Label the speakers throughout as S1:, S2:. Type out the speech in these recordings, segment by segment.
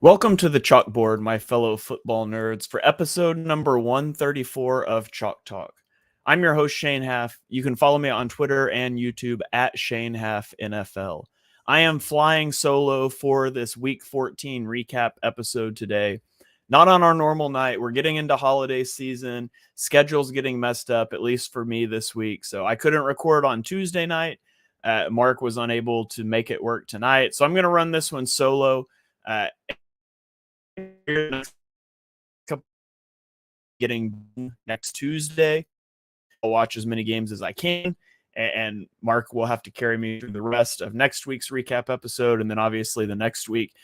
S1: Welcome to the chalkboard, my fellow football nerds, for episode number 134 of Chalk Talk. I'm your host, Shane Haff. You can follow me on Twitter and YouTube at Shane Haff NFL. I am flying solo for this Week 14 recap episode today. Not on our normal night. We're getting into holiday season. Schedule's getting messed up, at least for me this week. So I couldn't record on Tuesday night. Mark was unable to make it work tonight. So I'm going to run this one solo. Getting next Tuesday. I'll watch as many games as I can, and Mark will have to carry me through the rest of next week's recap episode, and then obviously the next week.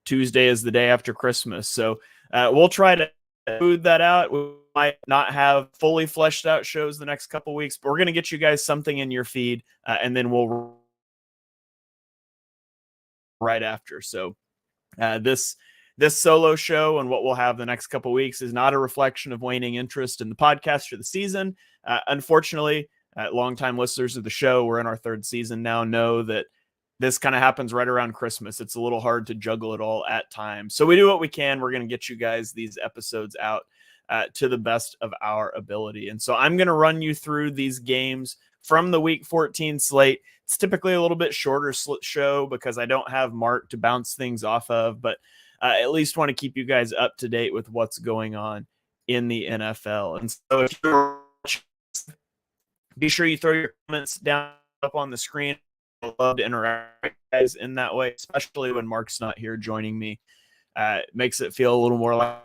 S1: Tuesday is the day after Christmas, so we'll try to smooth that out. We might not have fully fleshed out shows the next couple weeks, but we're going to get you guys something in your feed, and then we'll right after. So this solo show and what we'll have the next couple weeks is not a reflection of waning interest in the podcast for the season. Unfortunately, longtime listeners of the show, we're in our third season now, know that this kind of happens right around Christmas. It's a little hard to juggle it all at times. So we do what we can. We're going to get you guys these episodes out to the best of our ability. And so I'm going to run you through these games from the Week 14 slate. It's typically a little bit shorter show because I don't have Mark to bounce things off of, but at least want to keep you guys up to date with what's going on in the NFL. And so if you're watching, be sure you throw your comments down up on the screen. I'd love to interact with you guys in that way, especially when Mark's not here joining me. It makes it feel a little more like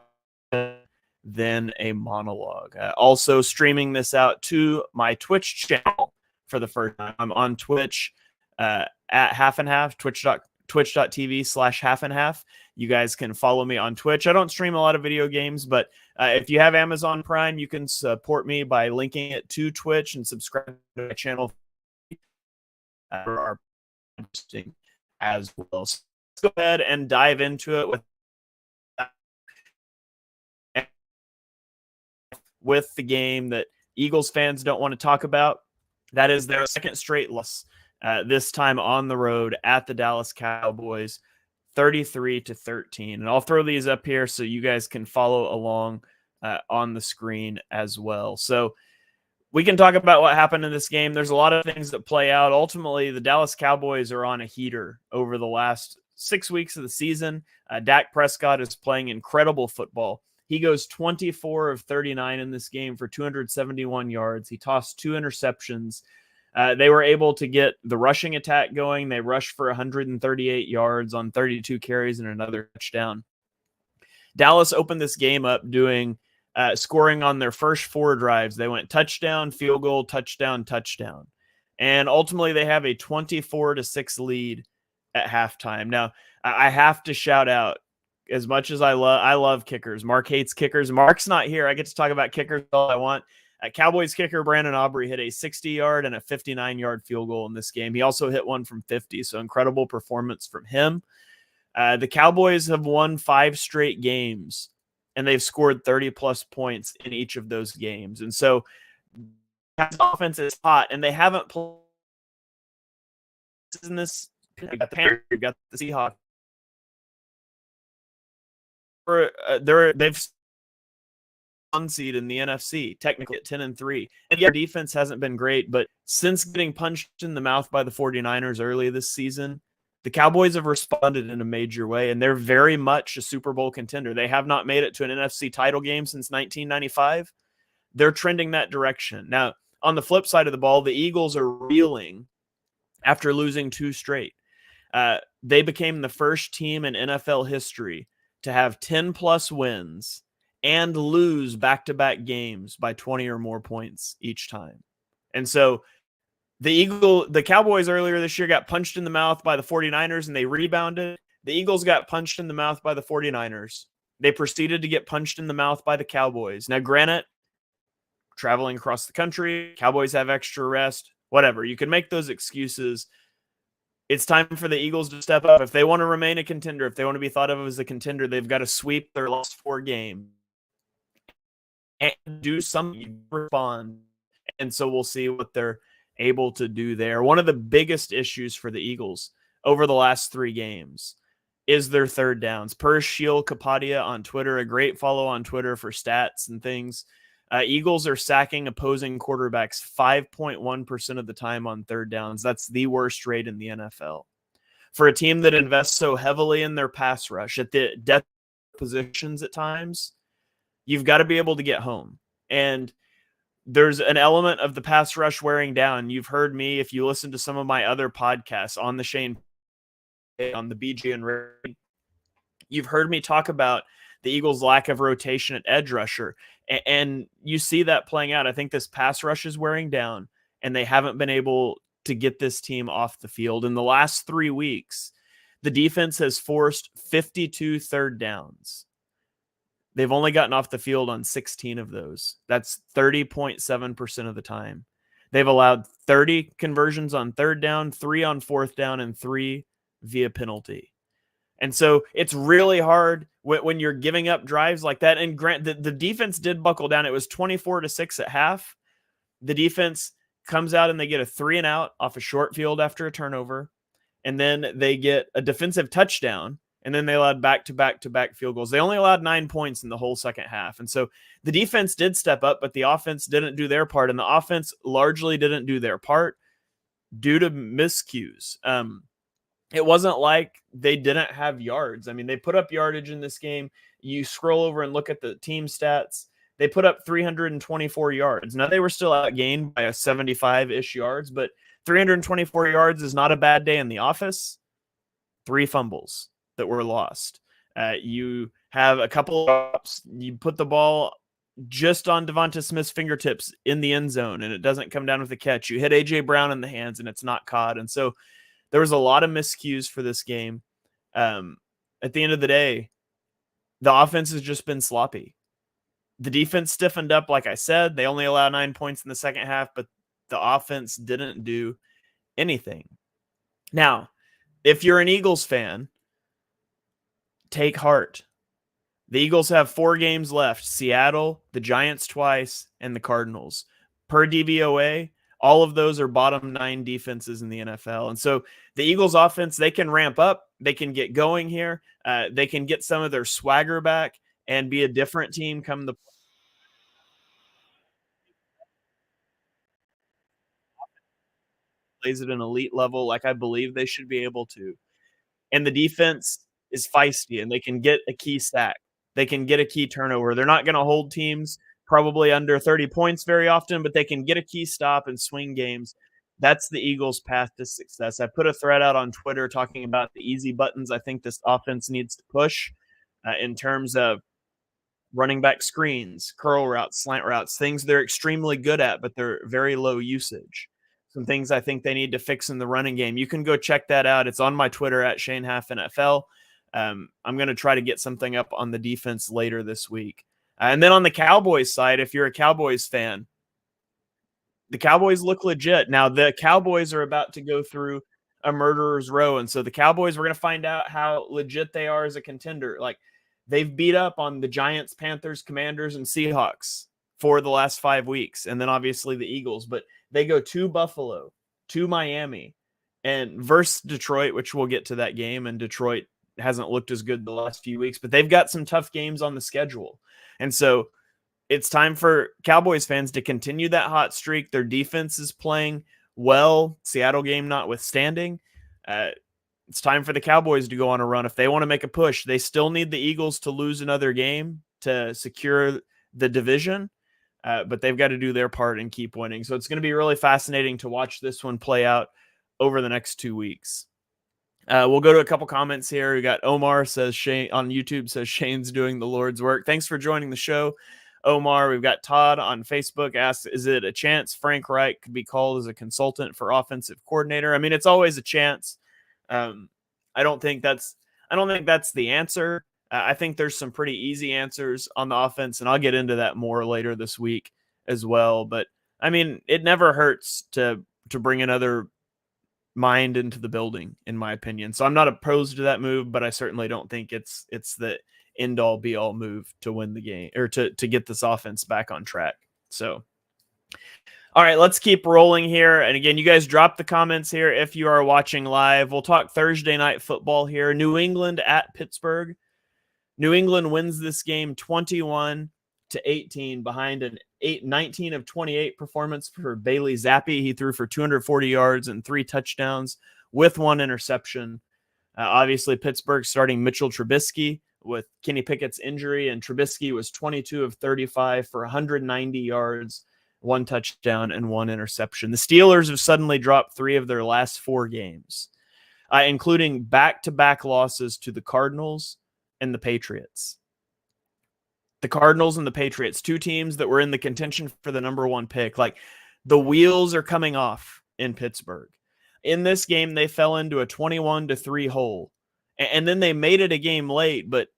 S1: than a monologue. Also streaming this out to my Twitch channel for the first time. I'm on Twitch at Half and Half, twitch.tv/half and half. You guys can follow me on Twitch. I don't stream a lot of video games, but if you have Amazon Prime, you can support me by linking it to Twitch and subscribe to my channel for our posting as well. So let's go ahead and dive into it with the game that Eagles fans don't want to talk about. That is their second straight loss, this time on the road at the Dallas Cowboys, 33-13. And I'll throw these up here so you guys can follow along on the screen as well. So we can talk about what happened in this game. There's a lot of things that play out. Ultimately, the Dallas Cowboys are on a heater over the last 6 weeks of the season. Dak Prescott is playing incredible football. He goes 24 of 39 in this game for 271 yards. He tossed 2 interceptions. They were able to get the rushing attack going. They rushed for 138 yards on 32 carries and another touchdown. Dallas opened this game up doing scoring on their first 4 drives. They went touchdown, field goal, touchdown, touchdown. And ultimately they have a 24-6 lead at halftime. Now, I have to shout out, as much as I love kickers. Mark hates kickers. Mark's not here. I get to talk about kickers all I want. Cowboys kicker Brandon Aubrey hit a 60-yard and a 59-yard field goal in this game. He also hit one from 50, so incredible performance from him. The Cowboys have won 5 straight games, and they've scored 30-plus points in each of those games. And so the offense is hot, and they haven't played in this. You've got the Panthers, you've got the Seahawks. They've seed in the NFC, technically at 10-3. And yeah, defense hasn't been great, but since getting punched in the mouth by the 49ers early this season, the Cowboys have responded in a major way, and they're very much a Super Bowl contender. They have not made it to an NFC title game since 1995. They're trending that direction. Now, on the flip side of the ball, the Eagles are reeling after losing 2 straight. They became the first team in NFL history to have 10-plus wins and lose back-to-back games by 20 or more points each time. And so the Cowboys earlier this year got punched in the mouth by the 49ers and they rebounded. The Eagles got punched in the mouth by the 49ers. They proceeded to get punched in the mouth by the Cowboys. Now, granted, traveling across the country, Cowboys have extra rest, whatever. You can make those excuses. It's time for the Eagles to step up. If they want to remain a contender, if they want to be thought of as a contender, they've got to sweep their last 4 games and do something, respond. And so we'll see what they're able to do there. One of the biggest issues for the Eagles over the last 3 games is their third downs. Per Shiel Kapadia on Twitter, a great follow on Twitter for stats and things. Eagles are sacking opposing quarterbacks 5.1% of the time on third downs. That's the worst rate in the NFL. For a team that invests so heavily in their pass rush at the depth positions at times, you've got to be able to get home. And there's an element of the pass rush wearing down. You've heard me, if you listen to some of my other podcasts on the Shane, on the BG and Ray, you've heard me talk about the Eagles' lack of rotation at edge rusher. And you see that playing out. I think this pass rush is wearing down, and they haven't been able to get this team off the field. In the last 3 weeks, the defense has forced 52 third downs. They've only gotten off the field on 16 of those. That's 30.7% of the time. They've allowed 30 conversions on third down, 3 on fourth down, and 3 via penalty. And so it's really hard when you're giving up drives like that. And Grant, the defense did buckle down. It was 24-6 at half. The defense comes out and they get a 3 and out off a short field after a turnover. And then they get a defensive touchdown. And then they allowed back-to-back field goals. They only allowed 9 points in the whole second half. And so the defense did step up, but the offense didn't do their part. And the offense largely didn't do their part due to miscues. It wasn't like they didn't have yards. I mean, they put up yardage in this game. You scroll over and look at the team stats. They put up 324 yards. Now, they were still outgained by a 75-ish yards, but 324 yards is not a bad day in the office. 3 fumbles that were lost. You have a couple of ups. You put the ball just on Devonta Smith's fingertips in the end zone, and it doesn't come down with a catch. You hit A.J. Brown in the hands, and it's not caught. And so there was a lot of miscues for this game. At the end of the day, the offense has just been sloppy. The defense stiffened up, like I said. They only allowed 9 points in the second half, but the offense didn't do anything. Now, if you're an Eagles fan, take heart. The Eagles have 4 games left: Seattle, the Giants twice, and the Cardinals. Per DVOA, all of those are bottom 9 defenses in the NFL. And so the Eagles offense, they can ramp up. They can get going here. They can get some of their swagger back and be a different team come the plays at an elite level like I believe they should be able to. And the defense is feisty, and they can get a key sack. They can get a key turnover. They're not going to hold teams probably under 30 points very often, but they can get a key stop and swing games. That's the Eagles' path to success. I put a thread out on Twitter talking about the easy buttons I think this offense needs to push in terms of running back screens, curl routes, slant routes, things they're extremely good at, but they're very low usage. Some things I think they need to fix in the running game. You can go check that out. It's on my Twitter at ShaneHalfNFL. I'm going to try to get something up on the defense later this week. And then on the Cowboys side, if you're a Cowboys fan, the Cowboys look legit. Now, the Cowboys are about to go through a murderer's row. And so the Cowboys, we're going to find out how legit they are as a contender. Like, they've beat up on the Giants, Panthers, Commanders, and Seahawks for the last 5 weeks. And then obviously the Eagles. But they go to Buffalo, to Miami, and versus Detroit, which we'll get to that game. And Detroit hasn't looked as good the last few weeks, but they've got some tough games on the schedule. And so it's time for Cowboys fans to continue that hot streak. Their defense is playing well, Seattle game notwithstanding. It's time for the Cowboys to go on a run. If they want to make a push, they still need the Eagles to lose another game to secure the division, but they've got to do their part and keep winning. So it's going to be really fascinating to watch this one play out over the next 2 weeks. We'll go to a couple comments here. We got Omar says Shane on YouTube says Shane's doing the Lord's work. Thanks for joining the show, Omar. We've got Todd on Facebook asks, is it a chance Frank Reich could be called as a consultant for offensive coordinator? I mean, it's always a chance. I don't think that's the answer. I think there's some pretty easy answers on the offense, and I'll get into that more later this week as well. But I mean, it never hurts to bring another mind into the building, in my opinion. So I'm not opposed to that move, but I certainly don't think it's the end all be all move to win the game or to get this offense back on track. So All right, let's keep rolling here. And again, you guys drop the comments here if you are watching live. We'll talk Thursday night football here. New England at Pittsburgh. New England wins this game 21-18 behind an 19 of 28 performance for Bailey Zappi. He threw for 240 yards and 3 touchdowns with 1 interception. Obviously, Pittsburgh starting Mitchell Trubisky with Kenny Pickett's injury, and Trubisky was 22 of 35 for 190 yards, 1 touchdown, and 1 interception. The Steelers have suddenly dropped 3 of their last 4 games, including back-to-back losses to the Cardinals and the Patriots. The Cardinals and the Patriots, 2 teams that were in the contention for the number 1 pick. Like, the wheels are coming off in Pittsburgh. In this game, they fell into a 21-3 hole. And then they made it a game late, but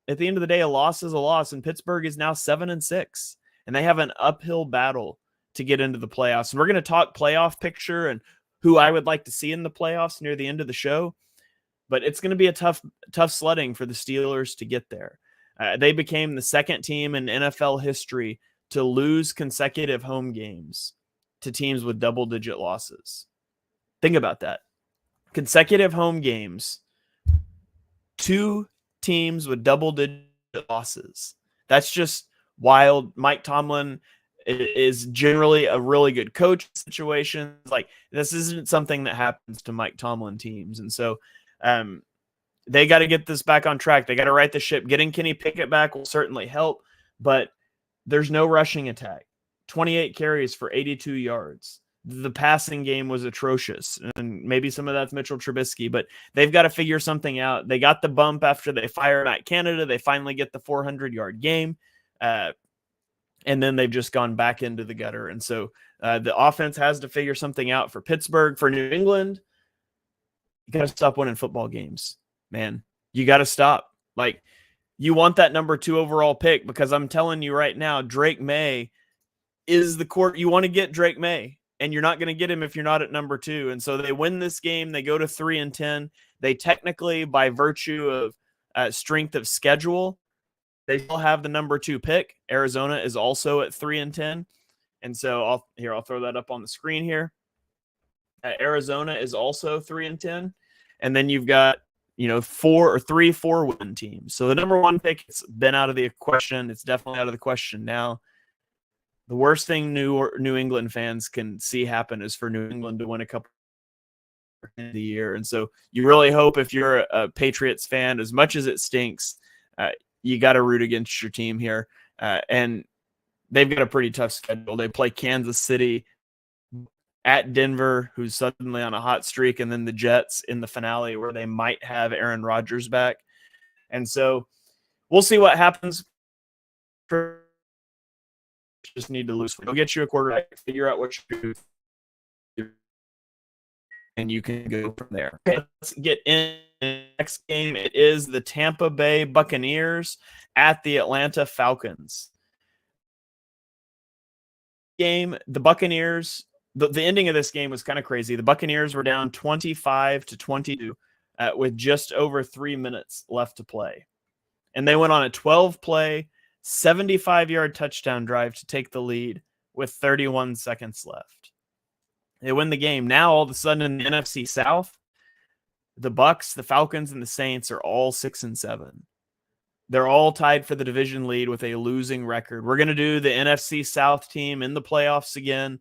S1: at the end of the day, a loss is a loss, and Pittsburgh is now 7-6, and they have an uphill battle to get into the playoffs. And we're going to talk playoff picture and who I would like to see in the playoffs near the end of the show, but it's going to be a tough sledding for the Steelers to get there. They became the second team in NFL history to lose consecutive home games to teams with double-digit losses. Think about that. Consecutive home games, 2 teams with double-digit losses. That's just wild. Mike Tomlin is generally a really good coach in situations. Like, this isn't something that happens to Mike Tomlin teams. And so they got to get this back on track. They got to right the ship. Getting Kenny Pickett back will certainly help, but there's no rushing attack. 28 carries for 82 yards. The passing game was atrocious, and maybe some of that's Mitchell Trubisky, but they've got to figure something out. They got the bump after they fired Matt Canada. They finally get the 400-yard game, and then they've just gone back into the gutter. And so the offense has to figure something out for Pittsburgh. For New England, you got to stop winning football games, man. You got to stop. Like, you want that number 2 overall pick, because I'm telling you right now, Drake May is the court. You want to get Drake May, and you're not going to get him if you're not at number 2. And so they win this game. They go to 3-10. They technically, by virtue of strength of schedule, they still have the number 2 pick. Arizona is also at 3-10. And so I'll throw that up on the screen here. Arizona is also 3-10. And then you've got, 4-win teams. So the number 1 pick has been out of the question. It's definitely out of the question now. The worst thing New England fans can see happen is for New England to win a couple in the year. And so you really hope, if you're a Patriots fan, as much as it stinks, you got to root against your team here. And they've got a pretty tough schedule. They play Kansas City, at Denver, who's suddenly on a hot streak, and then the Jets in the finale, where they might have Aaron Rodgers back. And so we'll see what happens. Just need to lose. Go get you a quarterback, figure out what you do, and you can go from there. Okay, let's get in the next game. It is the Tampa Bay Buccaneers at the Atlanta Falcons. Game, the Buccaneers, the ending of this game was kind of crazy. The Buccaneers were down 25-22 with just over 3 minutes left to play. And they went on a 12-play, 75-yard touchdown drive to take the lead with 31 seconds left. They win the game. Now, all of a sudden, in the NFC South, the Bucs, the Falcons, and the Saints are all 6-7. They're all tied for the division lead with a losing record. We're going to do the NFC South team in the playoffs again.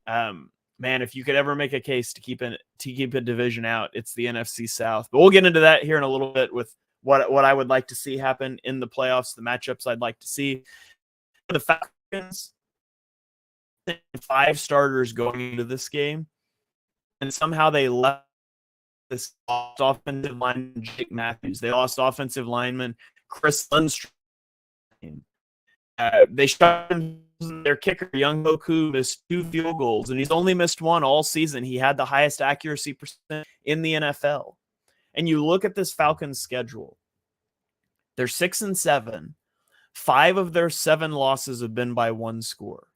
S1: Man, if you could ever make a case to keep a division out, it's the NFC South. But we'll get into that here in a little bit with what I would like to see happen in the playoffs, the matchups I'd like to see. The Falcons, 5 starters going into this game, and somehow they left this offensive lineman, Jake Matthews. They lost offensive lineman Chris Lundstrom. They shot him. Their kicker, Young Hoku, missed 2 field goals, and he's only missed 1 all season. He had the highest accuracy percent in the NFL. And you look at this Falcons schedule. They're 6-7. 5 of their 7 losses have been by 1 score.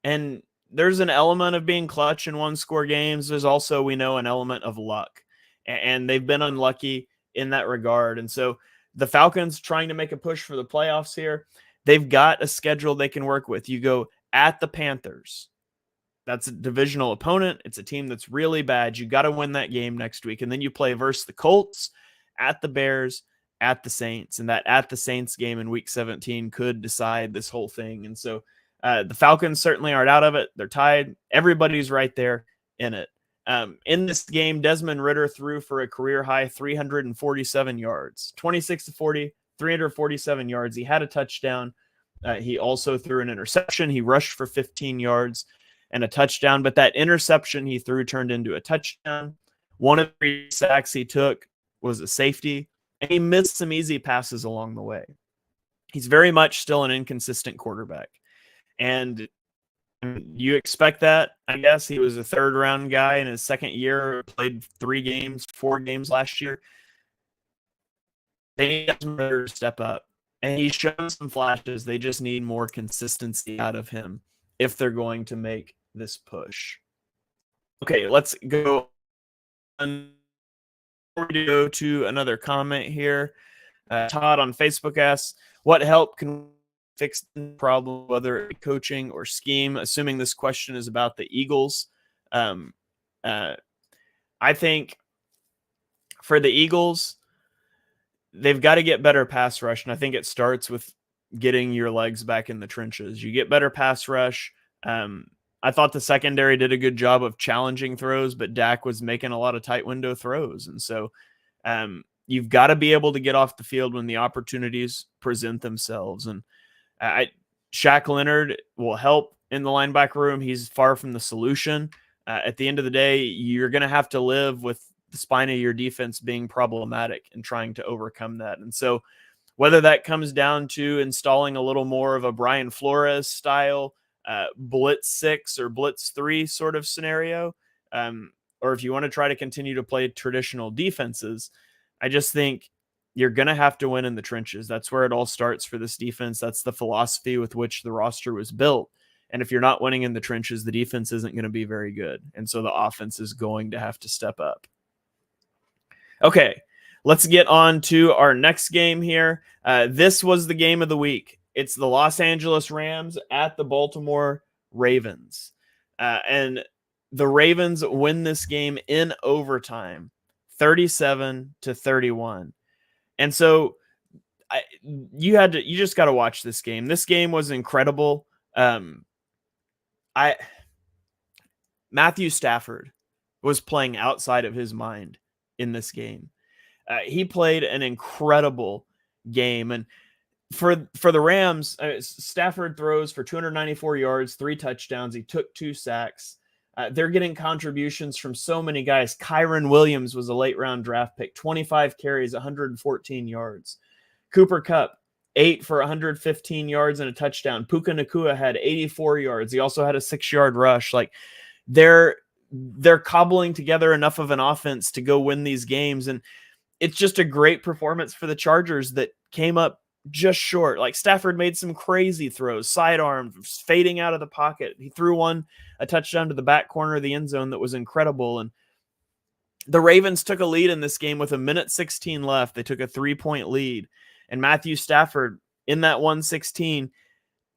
S1: And there's an element of being clutch in 1-score games. There's also, we know, an element of luck. And they've been unlucky in that regard. And so the Falcons trying to make a push for the playoffs here. They've got a schedule they can work with. You go at the Panthers, That's a divisional opponent. It's a team that's really bad. You got to win that game next week. And then you play versus the Colts, at the Bears, at the Saints. And that at the Saints game in week 17 could decide this whole thing. And so the Falcons certainly aren't out of it. They're tied. Everybody's right there in it. In this game, Desmond Ridder threw for a career high 347 yards, 26-40, 347 yards. He had a touchdown. He also threw an interception. He rushed for 15 yards and a touchdown, but that interception he threw turned into a touchdown. One of the 3 sacks he took was a safety, and he missed some easy passes along the way. He's very much still an inconsistent quarterback, and you expect that, I guess. He was a third-round guy in his second year, played 4 games last year. They need to step up, and he's shown some flashes. They just need more consistency out of him if they're going to make this push. Okay, let's go on. Before we go to another comment here, Todd on Facebook asks, what help can fix the problem, whether coaching or scheme? Assuming this question is about the Eagles. I think for the Eagles, they've got to get better pass rush, and I think it starts with getting your legs back in the trenches. You get better pass rush. I thought the secondary did a good job of challenging throws, but Dak was making a lot of tight window throws. And so you've got to be able to get off the field when the opportunities present themselves. And Shaq Leonard will help in the linebacker room. He's far from the solution. At the end of the day, you're going to have to live with the spine of your defense being problematic and trying to overcome that. And so whether that comes down to installing a little more of a Brian Flores style blitz 6 or blitz 3 sort of scenario, or if you want to try to continue to play traditional defenses, I just think you're going to have to win in the trenches. That's where it all starts for this defense. That's the philosophy with which the roster was built. And if you're not winning in the trenches, the defense isn't going to be very good. And so the offense is going to have to step up. Okay, let's get on to our next game here. This was the game of the week. It's the Los Angeles Rams at the Baltimore Ravens. And the Ravens win this game in overtime, 37-31. And so you just got to watch this game. This game was incredible. Matthew Stafford was playing outside of his mind in this game. He played an incredible game. And for the Rams, Stafford throws for 294 yards, 3 touchdowns. He took 2 sacks. They're getting contributions from so many guys. Kyron Williams was a late round draft pick, 25 carries, 114 yards. Cooper Kupp, 8 for 115 yards and a touchdown. Puka Nacua had 84 yards. He also had a 6-yard rush. Like they're cobbling together enough of an offense to go win these games. And it's just a great performance for the Chargers that came up just short. Like Stafford made some crazy throws, sidearm, fading out of the pocket. He threw a touchdown to the back corner of the end zone that was incredible. And the Ravens took a lead in this game with 1:16 left. They took a 3-point lead. And Matthew Stafford in that 1:16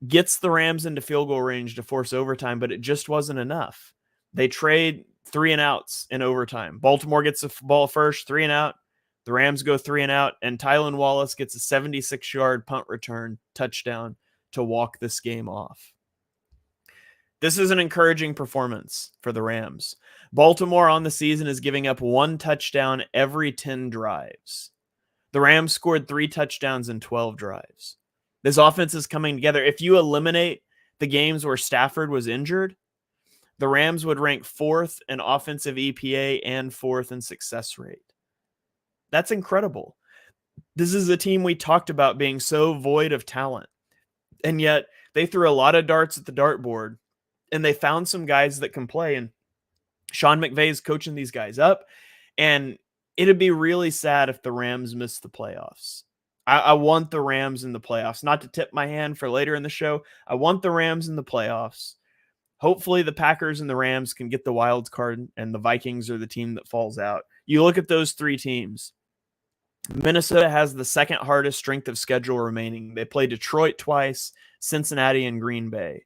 S1: gets the Rams into field goal range to force overtime, but it just wasn't enough. They trade 3 and outs in overtime. Baltimore gets the ball first, 3 and out. The Rams go 3 and out, and Tylan Wallace gets a 76-yard punt return touchdown to walk this game off. This is an encouraging performance for the Rams. Baltimore on the season is giving up 1 touchdown every 10 drives. The Rams scored 3 touchdowns in 12 drives. This offense is coming together. If you eliminate the games where Stafford was injured, the Rams would rank 4th in offensive EPA and 4th in success rate. That's incredible. This is a team we talked about being so void of talent. And yet they threw a lot of darts at the dartboard and they found some guys that can play. And Sean McVay's coaching these guys up. And it'd be really sad if the Rams missed the playoffs. I want the Rams in the playoffs. Not to tip my hand for later in the show. I want the Rams in the playoffs. Hopefully the Packers and the Rams can get the wild card and the Vikings are the team that falls out. You look at those 3 teams. Minnesota has the second hardest strength of schedule remaining. They play Detroit twice, Cincinnati, and Green Bay.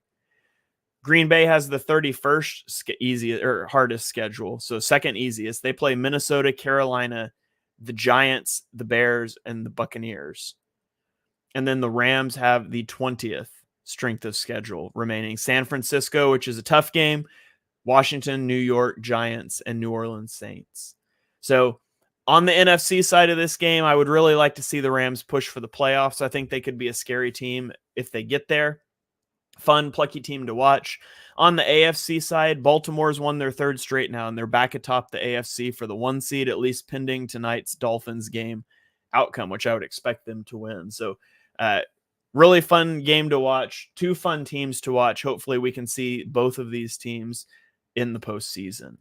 S1: Green Bay has the 31st hardest schedule, so second easiest. They play Minnesota, Carolina, the Giants, the Bears, and the Buccaneers. And then the Rams have the 20th strength of schedule remaining. San Francisco, which is a tough game, Washington, New York, Giants, and New Orleans Saints. So on the NFC side of this game, I would really like to see the Rams push for the playoffs. I think they could be a scary team if they get there. Fun, plucky team to watch. On the AFC side, Baltimore's won their third straight now, and they're back atop the AFC for the 1 seed, at least pending tonight's Dolphins game outcome, which I would expect them to win. So really fun game to watch. 2 fun teams to watch. Hopefully we can see both of these teams in the postseason.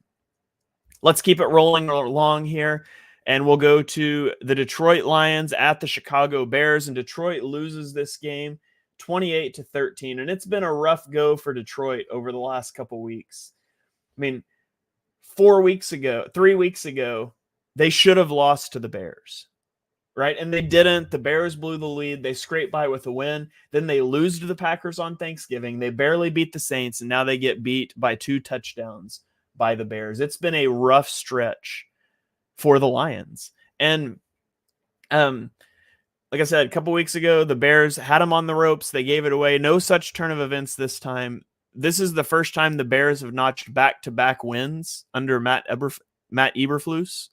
S1: Let's keep it rolling along here, and we'll go to the Detroit Lions at the Chicago Bears, and Detroit loses this game 28-13, and it's been a rough go for Detroit over the last couple weeks. I mean, 3 weeks ago, they should have lost to the Bears, right? And they didn't. The Bears blew the lead. They scraped by with a win. Then they lose to the Packers on Thanksgiving. They barely beat the Saints, and now they get beat by 2 touchdowns by the Bears. It's been a rough stretch for the Lions. And like I said, a couple weeks ago, the Bears had them on the ropes. They gave it away. No such turn of events this time. This is the first time the Bears have notched back-to-back wins under Matt Eberflus.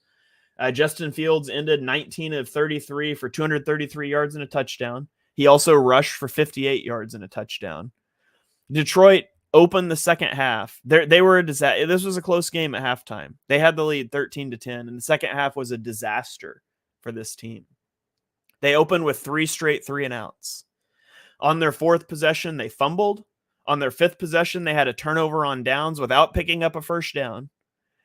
S1: Justin Fields ended 19 of 33 for 233 yards and a touchdown. He also rushed for 58 yards and a touchdown. Detroit opened the second half. They were a disaster. This was a close game at halftime. They had the lead 13-10, and the second half was a disaster for this team. They opened with 3 straight 3-and-outs. On their 4th possession, they fumbled. On their 5th possession, they had a turnover on downs without picking up a first down.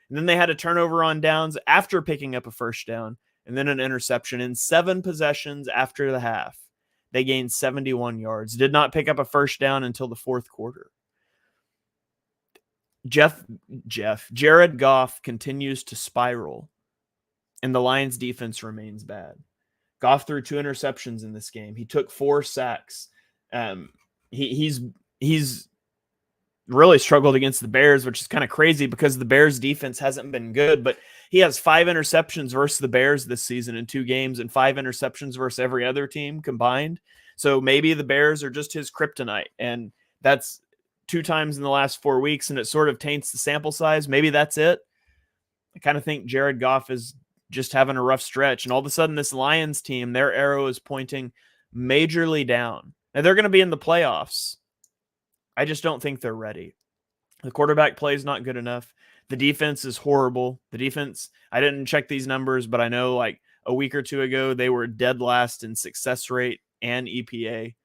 S1: And then they had a turnover on downs after picking up a first down, and then an interception. In 7 possessions after the half, they gained 71 yards. Did not pick up a first down until the 4th quarter. Jared Goff continues to spiral, and the Lions defense remains bad. Goff threw 2 interceptions in this game. He took 4 sacks. He's really struggled against the Bears, which is kind of crazy because the Bears defense hasn't been good, but he has 5 interceptions versus the Bears this season in 2 games and 5 interceptions versus every other team combined. So maybe the Bears are just his kryptonite, and that's 2 times in the last 4 weeks, and it sort of taints the sample size. Maybe that's it. I kind of think Jared Goff is just having a rough stretch, and all of a sudden this Lions team, their arrow is pointing majorly down. Now they're going to be in the playoffs. I just don't think they're ready. The quarterback play is not good enough. The defense is horrible. The defense, I didn't check these numbers, but I know like a week or 2 ago, they were dead last in success rate and EPA.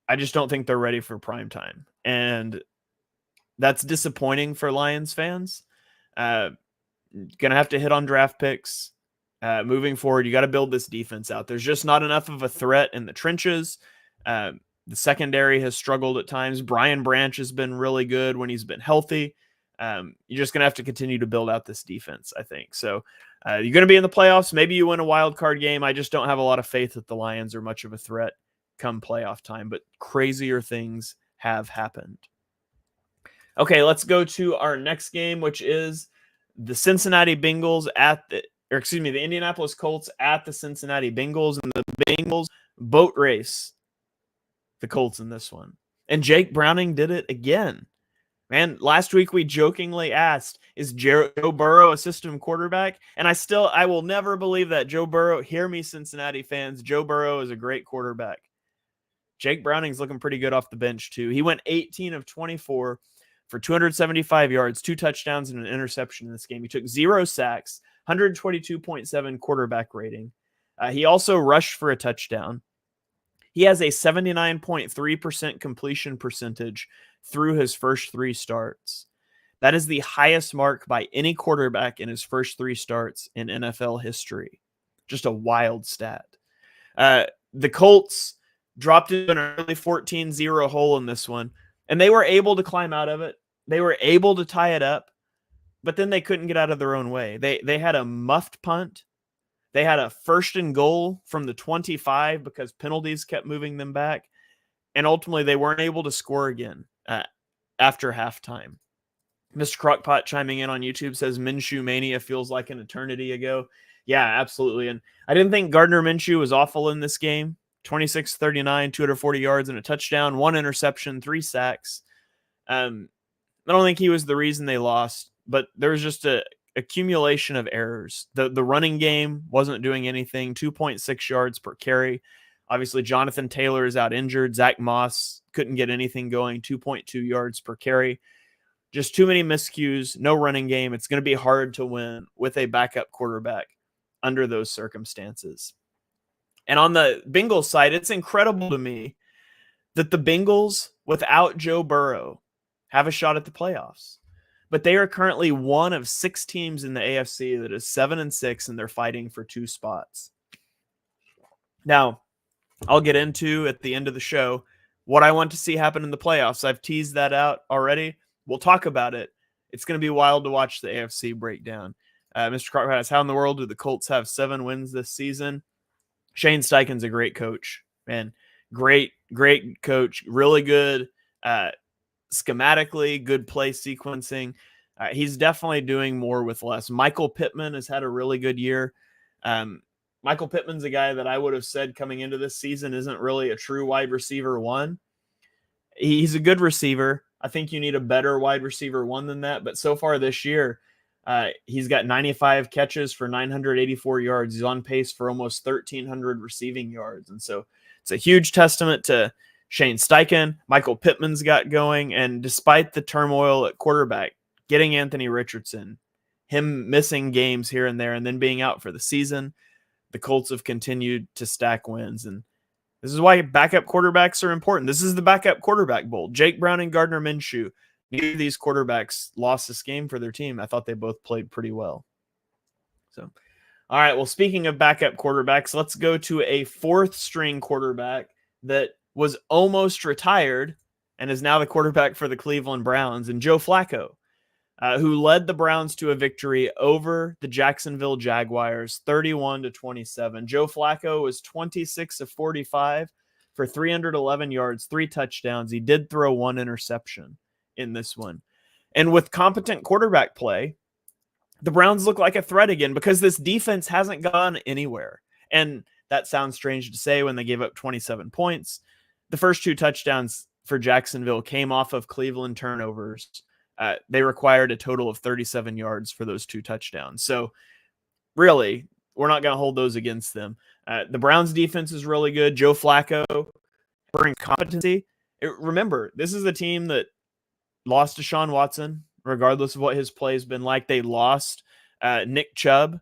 S1: I just don't think they're ready for prime time. And that's disappointing for Lions fans. Going to have to hit on draft picks. Moving forward, you got to build this defense out. There's just not enough of a threat in the trenches. The secondary has struggled at times. Brian Branch has been really good when he's been healthy. You're just going to have to continue to build out this defense, I think. So you're going to be in the playoffs. Maybe you win a wild card game. I just don't have a lot of faith that the Lions are much of a threat come playoff time, but crazier things have happened. Okay, let's go to our next game, which is the Cincinnati Bengals the Indianapolis Colts at the Cincinnati Bengals, and the Bengals boat race the Colts in this one. And Jake Browning did it again. Man, last week we jokingly asked, is Joe Burrow a system quarterback? And I will never believe that. Joe Burrow, hear me, Cincinnati fans, Joe Burrow is a great quarterback. Jake Browning's looking pretty good off the bench too. He went 18 of 24 for 275 yards, 2 touchdowns, and an interception in this game. He took 0 sacks, 122.7 quarterback rating. He also rushed for a touchdown. He has a 79.3% completion percentage through his first 3 starts. That is the highest mark by any quarterback in his first 3 starts in NFL history. Just a wild stat. The Colts dropped into an early 14-0 hole in this one, and they were able to climb out of it. They were able to tie it up, but then they couldn't get out of their own way. They had a muffed punt. They had a 1st and goal from the 25 because penalties kept moving them back. And ultimately, they weren't able to score again. after halftime. Mr. Crockpot chiming in on YouTube says Minshew Mania feels like an eternity ago. Yeah, absolutely. And I didn't think Gardner Minshew was awful in this game. 26-39, 240 yards and a touchdown, 1 interception, 3 sacks. I don't think he was the reason they lost, but there was just a accumulation of errors. The running game wasn't doing anything, 2.6 yards per carry. Obviously, Jonathan Taylor is out injured. Zach Moss couldn't get anything going, 2.2 yards per carry. Just too many miscues, no running game. It's going to be hard to win with a backup quarterback under those circumstances. And on the Bengals side, it's incredible to me that the Bengals, without Joe Burrow, have a shot at the playoffs. But they are currently one of 6 teams in the AFC that is 7-6, and they're fighting for 2 spots. Now, I'll get into at the end of the show what I want to see happen in the playoffs. I've teased that out already. We'll talk about it. It's going to be wild to watch the AFC breakdown. Mr. Carter asks, how in the world do the Colts have 7 wins this season? Shane Steichen's a great coach, man. Great coach. Really good schematically, good play sequencing. He's definitely doing more with less. Michael Pittman has had a really good year. Michael Pittman's a guy that I would have said coming into this season isn't really a true wide receiver 1. He's a good receiver. I think you need a better wide receiver 1 than that. But so far this year, he's got 95 catches for 984 yards. He's on pace for almost 1,300 receiving yards. And so it's a huge testament to Shane Steichen. Michael Pittman's got going. And despite the turmoil at quarterback, getting Anthony Richardson, him missing games here and there, and then being out for the season, the Colts have continued to stack wins. And this is why backup quarterbacks are important. This is the backup quarterback bowl. Jake Brown and Gardner Minshew. Neither of these quarterbacks lost this game for their team. I thought they both played pretty well. So, all right. Well, speaking of backup quarterbacks, let's go to a 4th string quarterback that was almost retired and is now the quarterback for the Cleveland Browns, and Joe Flacco, who led the Browns to a victory over the Jacksonville Jaguars, 31-27. Joe Flacco was 26 of 45 for 311 yards, 3 touchdowns. He did throw 1 interception in this one. And with competent quarterback play, the Browns look like a threat again because this defense hasn't gone anywhere. And that sounds strange to say when they gave up 27 points. The first 2 touchdowns for Jacksonville came off of Cleveland turnovers. They required a total of 37 yards for those 2 touchdowns. So really, we're not going to hold those against them. The Browns defense is really good. Joe Flacco brings competency. Remember, this is a team that lost Deshaun Watson, regardless of what his play has been like. They lost Nick Chubb.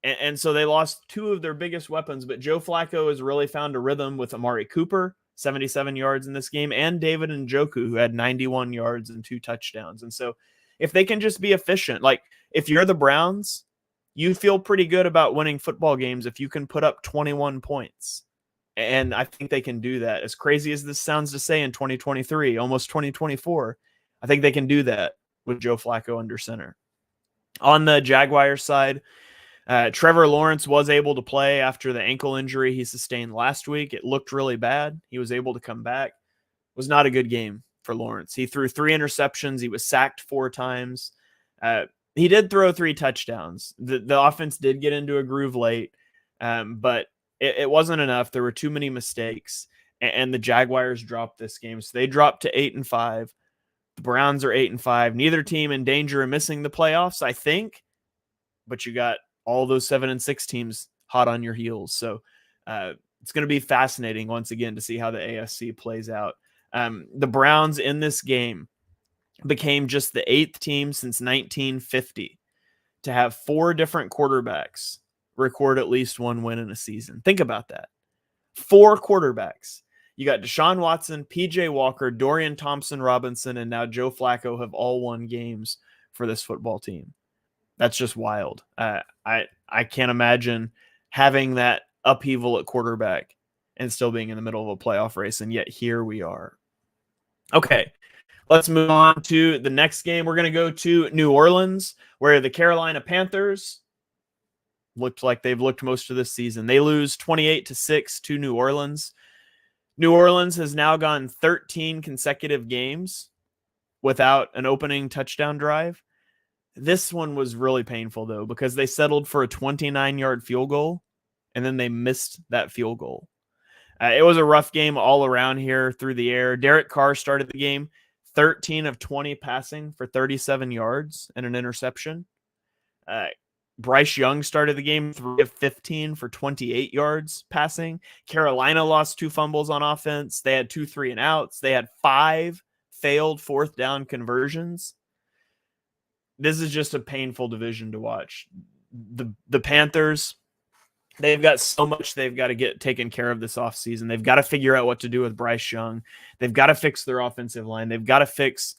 S1: And so they lost 2 of their biggest weapons. But Joe Flacco has really found a rhythm with Amari Cooper, 77 yards in this game, and David Njoku, who had 91 yards and 2 touchdowns. And so if they can just be efficient, like if you're the Browns, you feel pretty good about winning football games if you can put up 21 points. And I think they can do that. As crazy as this sounds to say in 2023, almost 2024, I think they can do that with Joe Flacco under center. On the Jaguars side, Trevor Lawrence was able to play after the ankle injury he sustained last week. It looked really bad. He was able to come back. It was not a good game for Lawrence. He threw 3 interceptions. He was sacked 4 times. He did throw 3 touchdowns. The offense did get into a groove late, but it wasn't enough. There were too many mistakes, and the Jaguars dropped this game. So they dropped to 8-5. The Browns are 8-5. Neither team in danger of missing the playoffs, I think, but you got all those 7-6 teams hot on your heels. So it's going to be fascinating once again to see how the AFC plays out. The Browns in this game became just the 8th team since 1950 to have 4 different quarterbacks record at least 1 win in a season. Think about that. 4 quarterbacks. You got Deshaun Watson, PJ Walker, Dorian Thompson-Robinson, and now Joe Flacco have all won games for this football team. That's just wild. I can't imagine having that upheaval at quarterback and still being in the middle of a playoff race, and yet here we are. Okay, let's move on to the next game. We're going to go to New Orleans, where the Carolina Panthers looked like they've looked most of this season. They lose 28-6 to New Orleans. New Orleans has now gone 13 consecutive games without an opening touchdown drive. This one was really painful, though, because they settled for a 29-yard field goal, and then they missed that field goal. It was a rough game all around here through the air. Derek Carr started the game 13 of 20 passing for 37 yards and an interception. Bryce Young started the game 3 of 15 for 28 yards passing. Carolina lost 2 fumbles on offense. They had 2 3-and-outs. They had 5 failed fourth down conversions. This is just a painful division to watch. The Panthers, they've got so much they've got to get taken care of this offseason. They've got to figure out what to do with Bryce Young. They've got to fix their offensive line. They've got to fix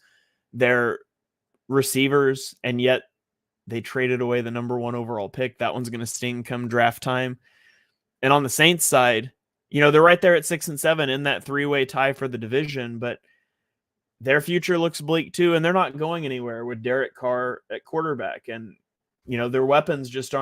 S1: their receivers, and yet they traded away the number 1 overall pick. That one's going to sting come draft time. And on the Saints side, they're right there at 6-7 in that 3-way tie for the division, but their future looks bleak too, and they're not going anywhere with Derek Carr at quarterback. And, their weapons just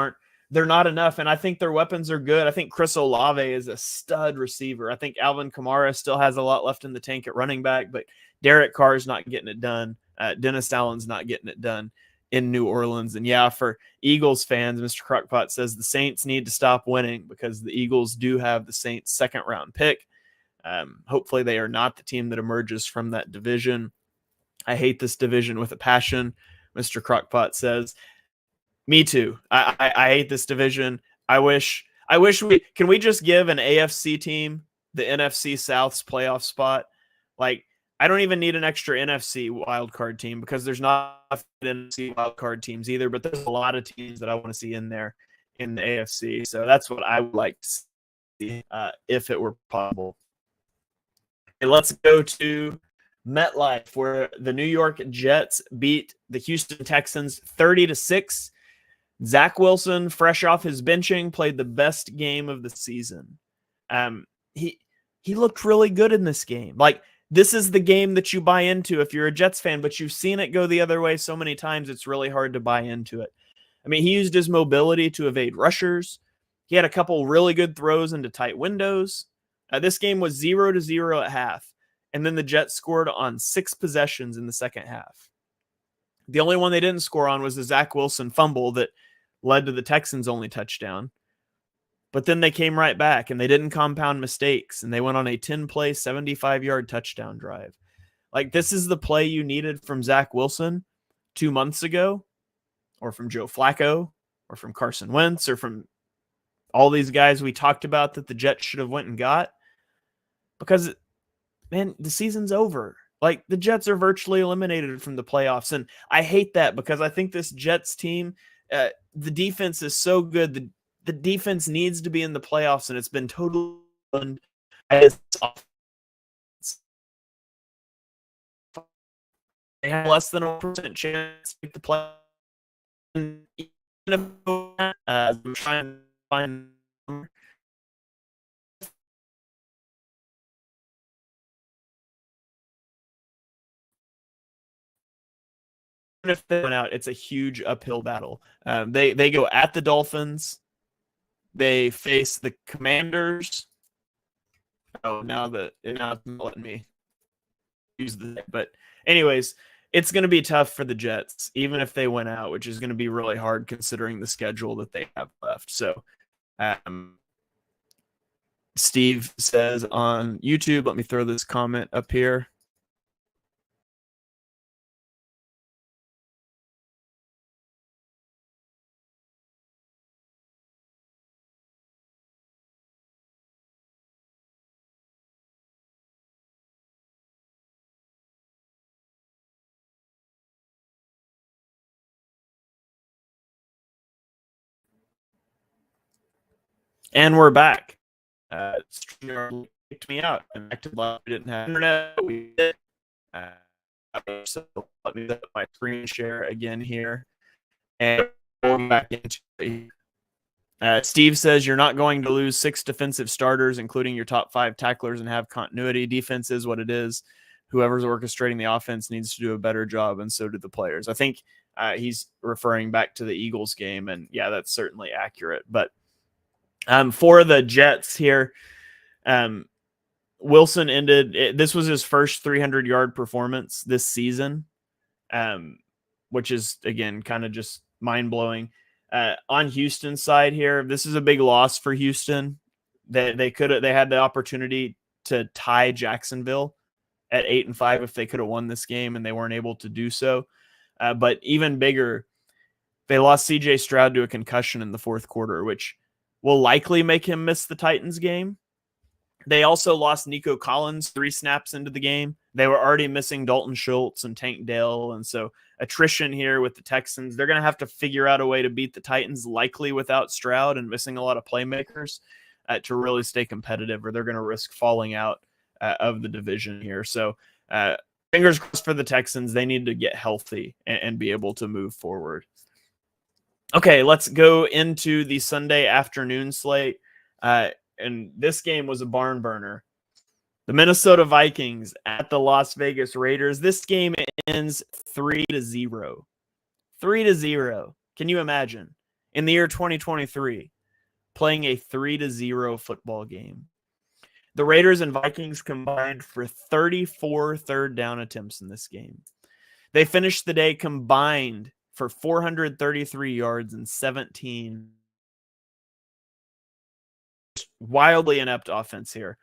S1: they're not enough. And I think their weapons are good. I think Chris Olave is a stud receiver. I think Alvin Kamara still has a lot left in the tank at running back, but Derek Carr is not getting it done. Dennis Allen's not getting it done in New Orleans. And yeah, for Eagles fans, Mr. Crockpot says the Saints need to stop winning because the Eagles do have the Saints' 2nd round pick. Hopefully they are not the team that emerges from that division. I hate this division with a passion, Mr. Crockpot says. Me too. I hate this division. I wish can we just give an AFC team the NFC South's playoff spot? Like, I don't even need an extra NFC wildcard team because there's not NFC wildcard teams either, but there's a lot of teams that I want to see in there in the AFC. So that's what I would like to see if it were possible. Okay, let's go to MetLife, where the New York Jets beat the Houston Texans 30-6. Zach Wilson, fresh off his benching, played the best game of the season. He looked really good in this game. Like, this is the game that you buy into if you're a Jets fan, but you've seen it go the other way so many times, it's really hard to buy into it. I mean, he used his mobility to evade rushers. He had a couple really good throws into tight windows. This game was 0-0 at half, and then the Jets scored on 6 possessions in the second half. The only one they didn't score on was the Zach Wilson fumble that led to the Texans' only touchdown. But then they came right back, and they didn't compound mistakes, and they went on a 10-play, 75-yard touchdown drive. Like, this is the play you needed from Zach Wilson 2 months ago, or from Joe Flacco, or from Carson Wentz, or from all these guys we talked about that the Jets should have went and got. Because, man, the season's over. Like, the Jets are virtually eliminated from the playoffs, and I hate that because I think this Jets team, the defense is so good. The defense needs to be in the playoffs, and it's been totally they have less than a 1% chance to make the play. Even if I'm trying to find if they went out, it's a huge uphill battle. They go at the Dolphins. They face the Commanders. Oh, now it's not letting me use the. But anyways, it's going to be tough for the Jets, even if they went out, which is going to be really hard considering the schedule that they have left. So, Steve says on YouTube, let me throw this comment up here. And we're back. Streamyard kicked me out and acted like we didn't have internet. We did. So let me put my screen share again here. And we'll back into Steve says you're not going to lose 6 defensive starters, including your top 5 tacklers, and have continuity. Defense is what it is. Whoever's orchestrating the offense needs to do a better job, and so do the players. I think he's referring back to the Eagles game, and yeah, that's certainly accurate. But for the Jets here, Wilson ended. This was his first 300-yard performance this season which is, again, kind of just mind-blowing. On Houston's side here, this is a big loss for Houston. They had the opportunity to tie Jacksonville at 8-5 if they could have won this game, and they weren't able to do so. But even bigger, they lost CJ Stroud to a concussion in the fourth quarter, which will likely make him miss the Titans game. They also lost Nico Collins 3 snaps into the game. They were already missing Dalton Schultz and Tank Dell, and so attrition here with the Texans. They're going to have to figure out a way to beat the Titans, likely without Stroud and missing a lot of playmakers to really stay competitive, or they're going to risk falling out of the division here. So fingers crossed for the Texans. They need to get healthy and be able to move forward. Okay, let's go into the Sunday afternoon slate. And this game was a barn burner. The Minnesota Vikings at the Las Vegas Raiders. This game ends 3-0. 3-0. Can you imagine? In the year 2023, playing a 3-0 football game. The Raiders and Vikings combined for 34 third down attempts in this game. They finished the day combined for 433 yards and 17. Wildly inept offense here.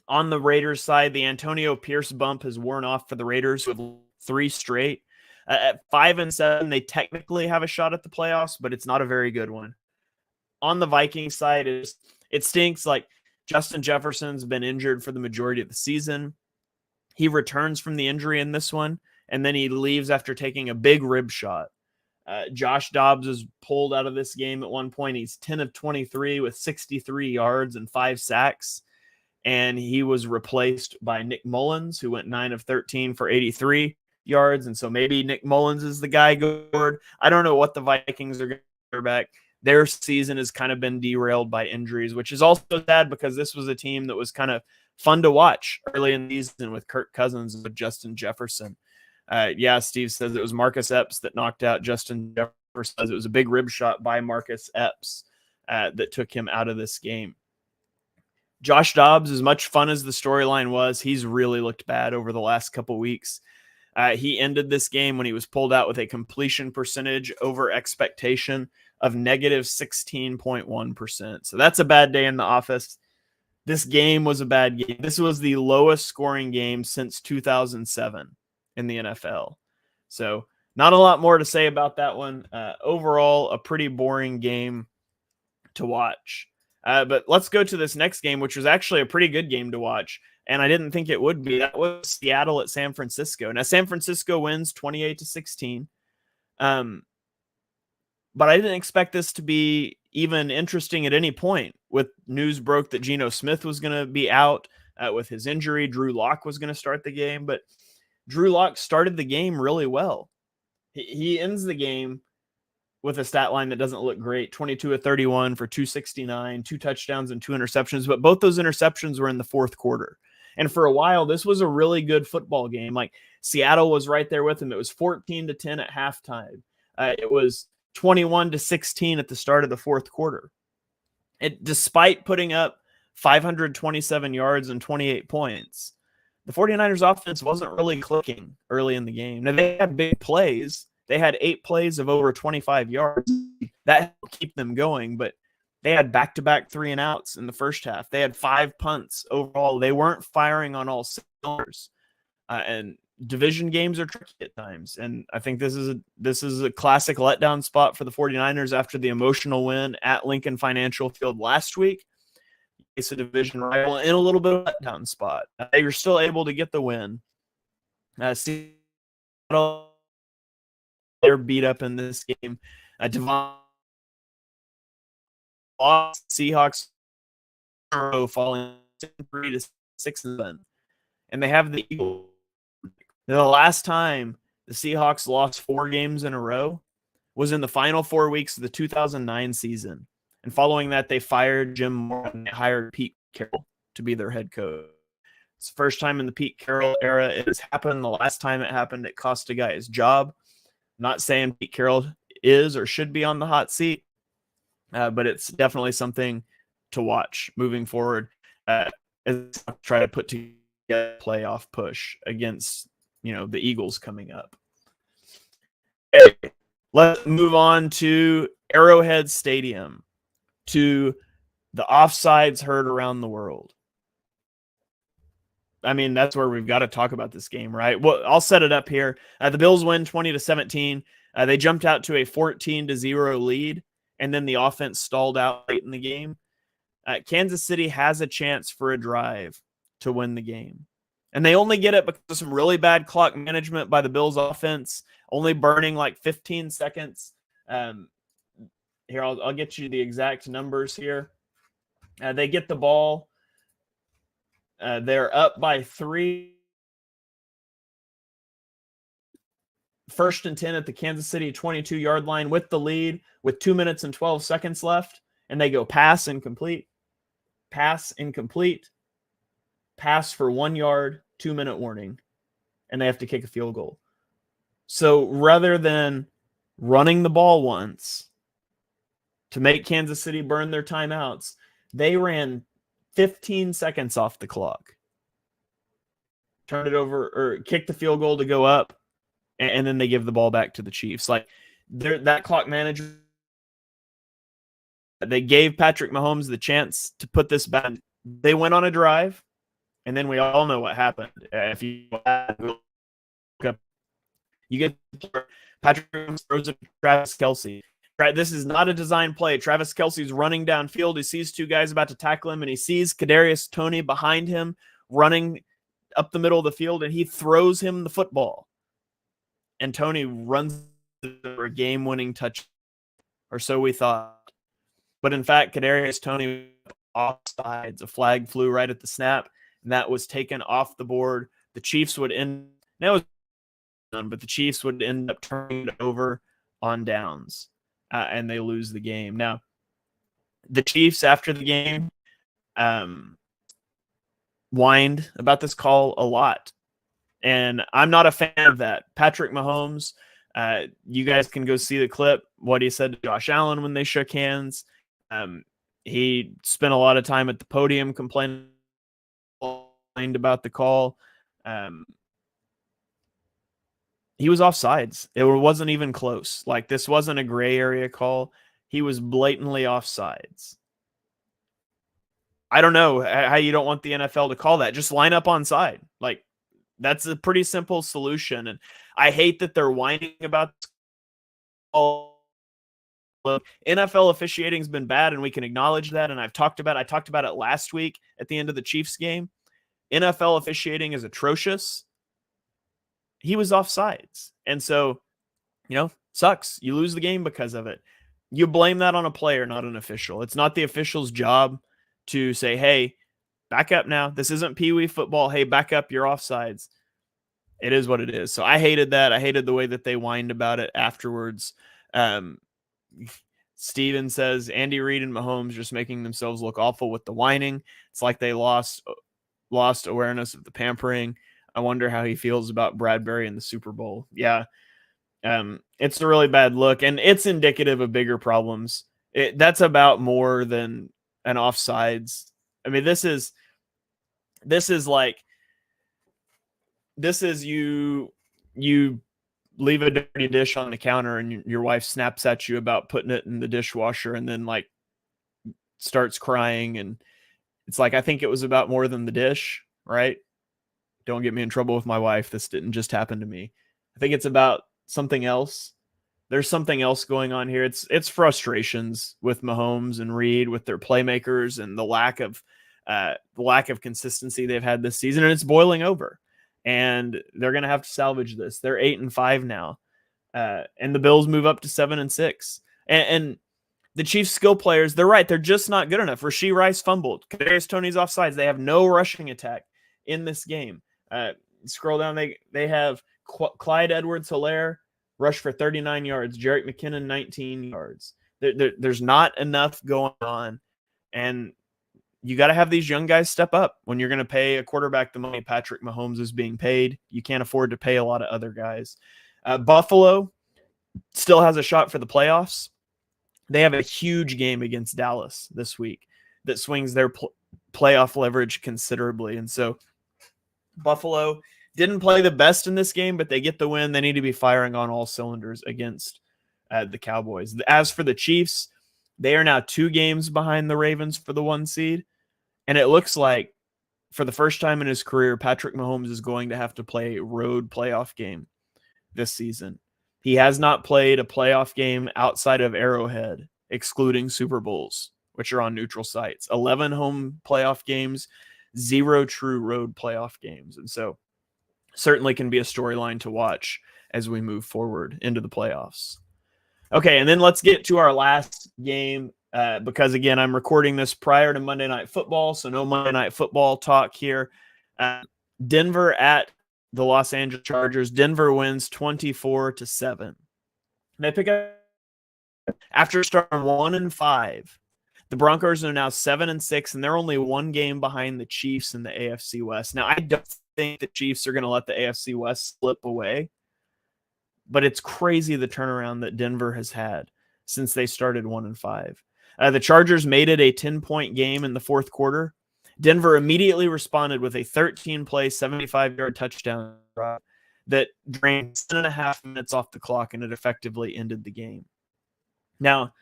S1: On the Raiders side, the Antonio Pierce bump has worn off for the Raiders with 3 straight. At 5-7, they technically have a shot at the playoffs, but it's not a very good one. On the Vikings side, it stinks. Like, Justin Jefferson's been injured for the majority of the season. He returns from the injury in this one, and then he leaves after taking a big rib shot. Josh Dobbs is pulled out of this game at one point. He's 10 of 23 with 63 yards and 5 sacks. And he was replaced by Nick Mullins, who went 9 of 13 for 83 yards. And so maybe Nick Mullins is the guy going forward. I don't know what the Vikings are going to do back. Their season has kind of been derailed by injuries, which is also sad because this was a team that was kind of fun to watch early in the season with Kirk Cousins and with Justin Jefferson. Steve says it was Marcus Epps that knocked out Justin Jefferson. It was a big rib shot by Marcus Epps that took him out of this game. Josh Dobbs, as much fun as the storyline was, he's really looked bad over the last couple weeks. He ended this game when he was pulled out with a completion percentage over expectation of negative 16.1%. So that's a bad day in the office. This game was a bad game. This was the lowest scoring game since 2007 in the NFL. So not a lot more to say about that one. Overall, a pretty boring game to watch. But let's go to this next game, which was actually a pretty good game to watch. And I didn't think it would be. That was Seattle at San Francisco. Now, San Francisco wins 28-16. But I didn't expect this to be even interesting at any point. With news broke that Geno Smith was going to be out with his injury. Drew Lock was going to start the game. But Drew Lock started the game really well. He ends the game with a stat line that doesn't look great. 22 of 31 for 269, 2 touchdowns and 2 interceptions. But both those interceptions were in the fourth quarter. And for a while, this was a really good football game. Like, Seattle was right there with him. It was 14-10 at halftime. It was 21-16 at the start of the fourth quarter. Despite putting up 527 yards and 28 points, the 49ers offense wasn't really clicking early in the game. Now, they had big plays. They had 8 plays of over 25 yards. That helped keep them going, but they had back-to-back 3-and-outs in the first half. They had 5 punts overall. They weren't firing on all cylinders. And division games are tricky at times. And I think this is a classic letdown spot for the 49ers after the emotional win at Lincoln Financial Field last week. It's a division rival in a little bit of a letdown spot. You're still able to get the win. Seattle, they're beat up in this game. Devon Seahawks falling 3-6, and they have the Eagles. The last time the Seahawks lost 4 games in a row was in the final 4 weeks of the 2009 season. And following that, they fired Jim Moore and they hired Pete Carroll to be their head coach. It's the first time in the Pete Carroll era it has happened. The last time it happened, it cost a guy his job. I'm not saying Pete Carroll is or should be on the hot seat, but it's definitely something to watch moving forward as I try to put together a playoff push against the Eagles coming up. Okay, let's move on to Arrowhead Stadium, to the offsides heard around the world. I mean, that's where we've got to talk about this game, right? Well, I'll set it up here. The Bills win 20-17. They jumped out to a 14-0 lead, and then the offense stalled out late in the game. Kansas City has a chance for a drive to win the game. And they only get it because of some really bad clock management by the Bills offense, only burning like 15 seconds. Here, I'll get you the exact numbers here. They get the ball. They're up by 3. First and 10 at the Kansas City 22-yard line with the lead with 2 minutes and 12 seconds left. And they go pass incomplete, pass incomplete, pass for 1 yard, 2-minute warning. And they have to kick a field goal. So rather than running the ball once to make Kansas City burn their timeouts, they ran 15 seconds off the clock, turned it over or kicked the field goal to go up, and then they give the ball back to the Chiefs. Like that clock management, they gave Patrick Mahomes the chance to put this back. They went on a drive, and then we all know what happened. If you look up, you get Patrick Mahomes throws it to Travis Kelce. This is not a design play. Travis Kelce's running downfield. He sees 2 guys about to tackle him, and he sees Kadarius Toney behind him running up the middle of the field, and he throws him the football. And Toney runs for a game-winning touch, or so we thought. But in fact, Kadarius Toney offsides. A flag flew right at the snap, and that was taken off the board. The Chiefs would end. That was done, but the Chiefs would end up turning it over on downs. And they lose the game. Now, the Chiefs, after the game, whined about this call a lot. And I'm not a fan of that. Patrick Mahomes, you guys can go see the clip, what he said to Josh Allen when they shook hands. He spent a lot of time at the podium complaining about the call. He was offsides. It wasn't even close. Like, this wasn't a gray area call. He was blatantly offsides. I don't know how you don't want the NFL to call that. Just line up on side. Like, that's a pretty simple solution. And I hate that they're whining about this call. Look, NFL officiating has been bad, and we can acknowledge that. And I talked about it last week at the end of the Chiefs game. NFL officiating is atrocious. He was offsides. And so, sucks. You lose the game because of it. You blame that on a player, not an official. It's not the official's job to say, hey, back up now. This isn't peewee football. Hey, back up. You're offsides. It is what it is. So I hated that. I hated the way that they whined about it afterwards. Steven says, Andy Reid and Mahomes just making themselves look awful with the whining. It's like they lost awareness of the pampering. I wonder how he feels about Bradbury in the Super Bowl. Yeah. It's a really bad look, and it's indicative of bigger problems. That's about more than an offsides. I mean, this is you leave a dirty dish on the counter and your wife snaps at you about putting it in the dishwasher and then like starts crying. And it's like, I think it was about more than the dish, right? Don't get me in trouble with my wife. This didn't just happen to me. I think it's about something else. There's something else going on here. It's frustrations with Mahomes and Reed with their playmakers and the lack of consistency they've had this season, and it's boiling over. And they're going to have to salvage this. They're 8-5 now, and the Bills move up to 7-6. And the Chiefs' skill players, they're right. They're just not good enough. Rashee Rice fumbled. Kadarius Toney's offsides. They have no rushing attack in this game. Scroll down. They have Clyde Edwards-Helaire rush for 39 yards. Jerick McKinnon 19 yards. There's not enough going on, and you got to have these young guys step up when you're going to pay a quarterback the money Patrick Mahomes is being paid. You can't afford to pay a lot of other guys. Buffalo still has a shot for the playoffs. They have a huge game against Dallas this week that swings their playoff leverage considerably. And so Buffalo didn't play the best in this game, but they get the win. They need to be firing on all cylinders against the Cowboys. As for the Chiefs, they are now 2 games behind the Ravens for the 1 seed. And it looks like for the first time in his career, Patrick Mahomes is going to have to play a road playoff game this season. He has not played a playoff game outside of Arrowhead, excluding Super Bowls, which are on neutral sites. 11 home playoff games, 0 true road playoff games. And so certainly can be a storyline to watch as we move forward into the playoffs. Okay, and then let's get to our last game because, again, I'm recording this prior to Monday Night Football, so no Monday Night Football talk here. Denver at the Los Angeles Chargers. Denver wins 24-7. They pick up after starting 1-5. The Broncos are now 7-6, and they're only 1 game behind the Chiefs in the AFC West. Now, I don't think the Chiefs are going to let the AFC West slip away, but it's crazy the turnaround that Denver has had since they started 1-5. The Chargers made it a 10-point game in the fourth quarter. Denver immediately responded with a 13-play, 75-yard touchdown drive that drained 10.5 minutes off the clock, and it effectively ended the game. Now,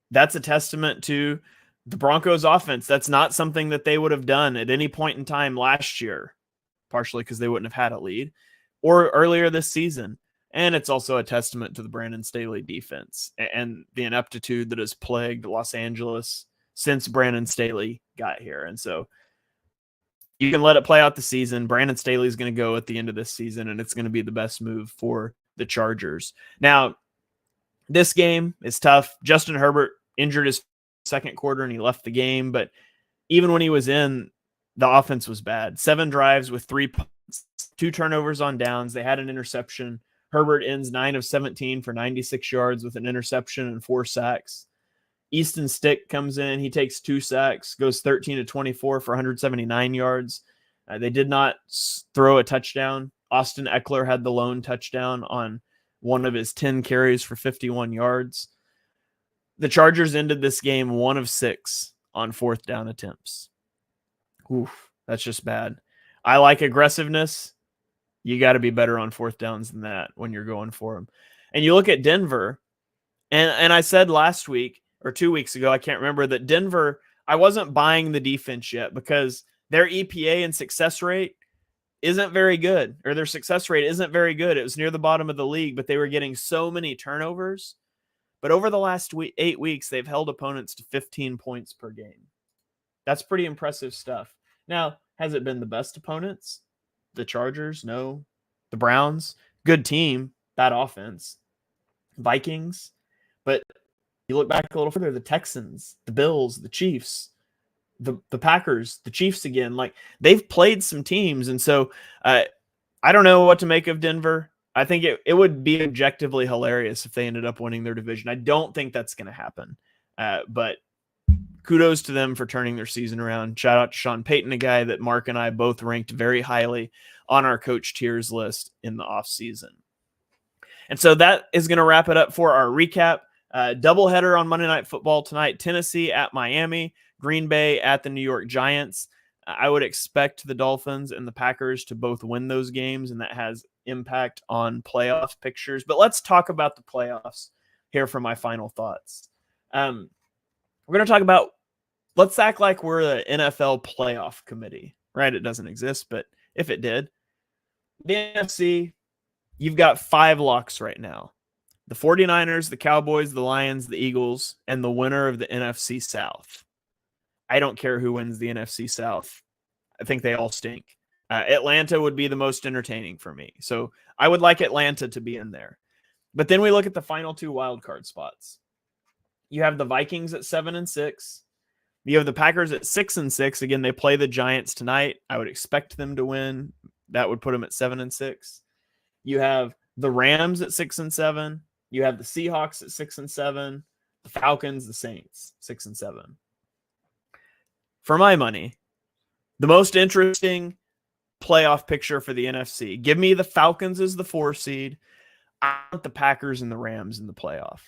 S1: that's a testament to the Broncos offense. That's not something that they would have done at any point in time last year, partially because they wouldn't have had a lead, or earlier this season. And it's also a testament to the Brandon Staley defense and the ineptitude that has plagued Los Angeles since Brandon Staley got here. And so you can let it play out the season. Brandon Staley is going to go at the end of this season, and it's going to be the best move for the Chargers. Now, this game is tough. Justin Herbert injured his second quarter, and he left the game. But even when he was in, the offense was bad. 7 drives with 3 punts, 2 turnovers on downs. They had an interception. Herbert ends 9 of 17 for 96 yards with an interception and 4 sacks. Easton Stick comes in. He takes 2 sacks, goes 13-24 for 179 yards. They did not throw a touchdown. Austin Eckler had the lone touchdown on one of his 10 carries for 51 yards. The Chargers ended this game 1 of 6 on 4th down attempts. Oof, that's just bad. I like aggressiveness. You got to be better on 4th downs than that when you're going for them. And you look at Denver, and I said last week or 2 weeks ago, I can't remember, that Denver, I wasn't buying the defense yet because their EPA and success rate isn't very good, or their success rate isn't very good. It was near the bottom of the league, but they were getting so many turnovers. But over the last 8 weeks, they've held opponents to 15 points per game. That's pretty impressive stuff. Now, has it been the best opponents? The Chargers? No. The Browns? Good team, bad offense. Vikings? But you look back a little further, the Texans, the Bills, the Chiefs, the Packers, the Chiefs again. Like, they've played some teams, and so I don't know what to make of Denver. I think it would be objectively hilarious if they ended up winning their division. I don't think that's going to happen, but kudos to them for turning their season around. Shout out to Sean Payton, a guy that Mark and I both ranked very highly on our coach tiers list in the offseason. And so that is going to wrap it up for our recap. Doubleheader on Monday Night Football tonight. Tennessee at Miami, Green Bay at the New York Giants. I would expect the Dolphins and the Packers to both win those games, and that has impact on playoff pictures. But let's talk about the playoffs here for my final thoughts. We're going to talk about, let's act like we're the NFL playoff committee, right? It doesn't exist, but if it did, the NFC, you've got 5 locks right now. The 49ers, the Cowboys, the Lions, the Eagles, and the winner of the NFC South. I don't care who wins the NFC South. I think they all stink. Atlanta would be the most entertaining for me. So I would like Atlanta to be in there. But then we look at the final 2 wildcard spots. You have the Vikings at 7-6. You have the Packers at 6-6. Again, they play the Giants tonight. I would expect them to win. That would put them at 7-6. You have the Rams at 6-7. You have the Seahawks at 6-7. The Falcons, the Saints, 6-7. For my money, the most interesting playoff picture for the NFC. Give me the Falcons as the 4 seed. I want the Packers and the Rams in the playoff.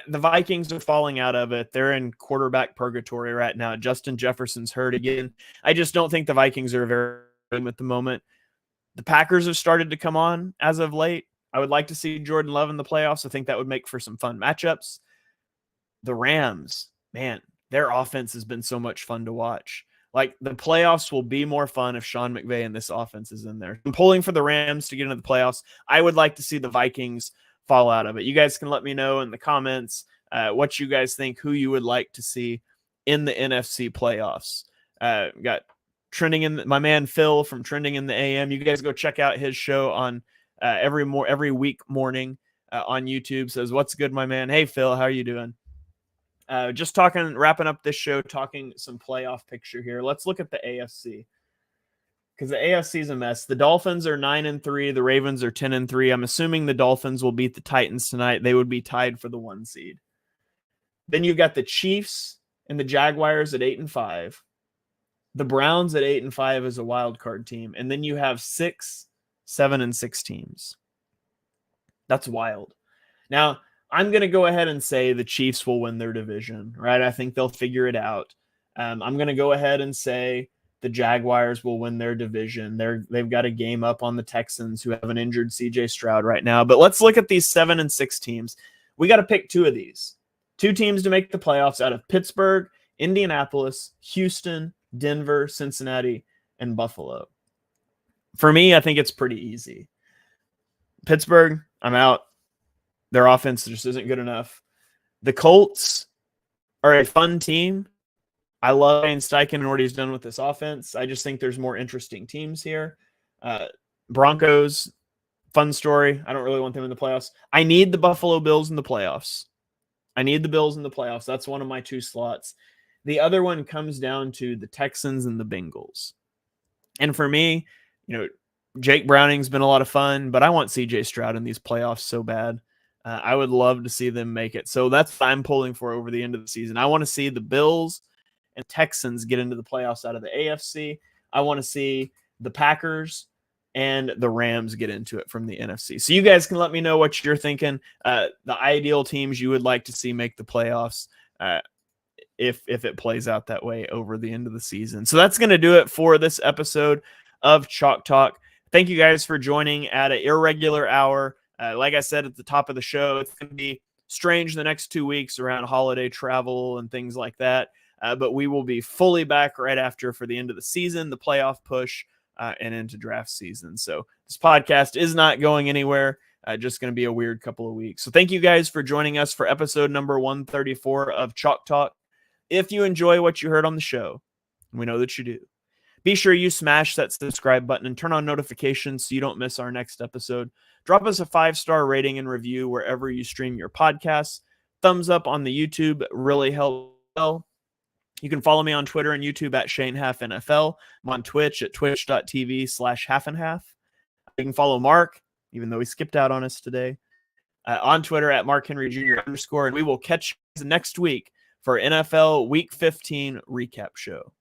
S1: The Vikings are falling out of it. They're in quarterback purgatory right now. Justin Jefferson's hurt again. I just don't think the Vikings are very good at the moment. The Packers have started to come on as of late. I would like to see Jordan Love in the playoffs. I think that would make for some fun matchups. The Rams, man, their offense has been so much fun to watch. Like, the playoffs will be more fun if Sean McVay and this offense is in there. I'm pulling for the Rams to get into the playoffs. I would like to see the Vikings fall out of it. You guys can let me know in the comments what you guys think, who you would like to see in the NFC playoffs. Got Trending in my man Phil from Trending in the AM. You guys go check out his show on every week morning on YouTube. Says, "What's good, my man?" Hey Phil, how are you doing? Just wrapping up this show, talking some playoff picture here. Let's look at the AFC, because the AFC is a mess. The Dolphins are 9-3. The Ravens are 10-3. I'm assuming the Dolphins will beat the Titans tonight. They would be tied for the 1 seed. Then you've got the Chiefs and the Jaguars at 8-5. The Browns at 8-5 as a wild card team. And then you have 6, 7, and 6 teams. That's wild. Now, I'm going to go ahead and say the Chiefs will win their division, right? I think they'll figure it out. I'm going to go ahead and say the Jaguars will win their division. They've got a game up on the Texans, who have an injured CJ Stroud right now. But let's look at these 7 and 6 teams. We got to pick 2 of these. 2 teams to make the playoffs out of Pittsburgh, Indianapolis, Houston, Denver, Cincinnati, and Buffalo. For me, I think it's pretty easy. Pittsburgh, I'm out. Their offense just isn't good enough. The Colts are a fun team. I love Shane Steichen and what he's done with this offense. I just think there's more interesting teams here. Broncos, fun story. I don't really want them in the playoffs. I need the Buffalo Bills in the playoffs. I need the Bills in the playoffs. That's one of my 2 slots. The other one comes down to the Texans and the Bengals. And for me, Jake Browning's been a lot of fun, but I want CJ Stroud in these playoffs so bad. I would love to see them make it. So that's what I'm pulling for over the end of the season. I want to see the Bills and Texans get into the playoffs out of the AFC. I want to see the Packers and the Rams get into it from the NFC. So you guys can let me know what you're thinking. The ideal teams you would like to see make the playoffs if it plays out that way over the end of the season. So that's going to do it for this episode of Chalk Talk. Thank you guys for joining at an irregular hour. Like I said at the top of the show, it's going to be strange the next 2 weeks around holiday travel and things like that. But we will be fully back right after for the end of the season, the playoff push, and into draft season. So this podcast is not going anywhere. Just going to be a weird couple of weeks. So thank you guys for joining us for episode number 134 of Chalk Talk. If you enjoy what you heard on the show, we know that you do, be sure you smash that subscribe button and turn on notifications so you don't miss our next episode. Drop us a 5-star rating and review wherever you stream your podcasts. Thumbs up on the YouTube really helps. You can follow me on Twitter and YouTube at ShaneHalfNFL. I'm on Twitch at twitch.tv/halfandhalf. You can follow Mark, even though he skipped out on us today, on Twitter at MarkHenryJr_. And we will catch you next week for NFL Week 15 recap show.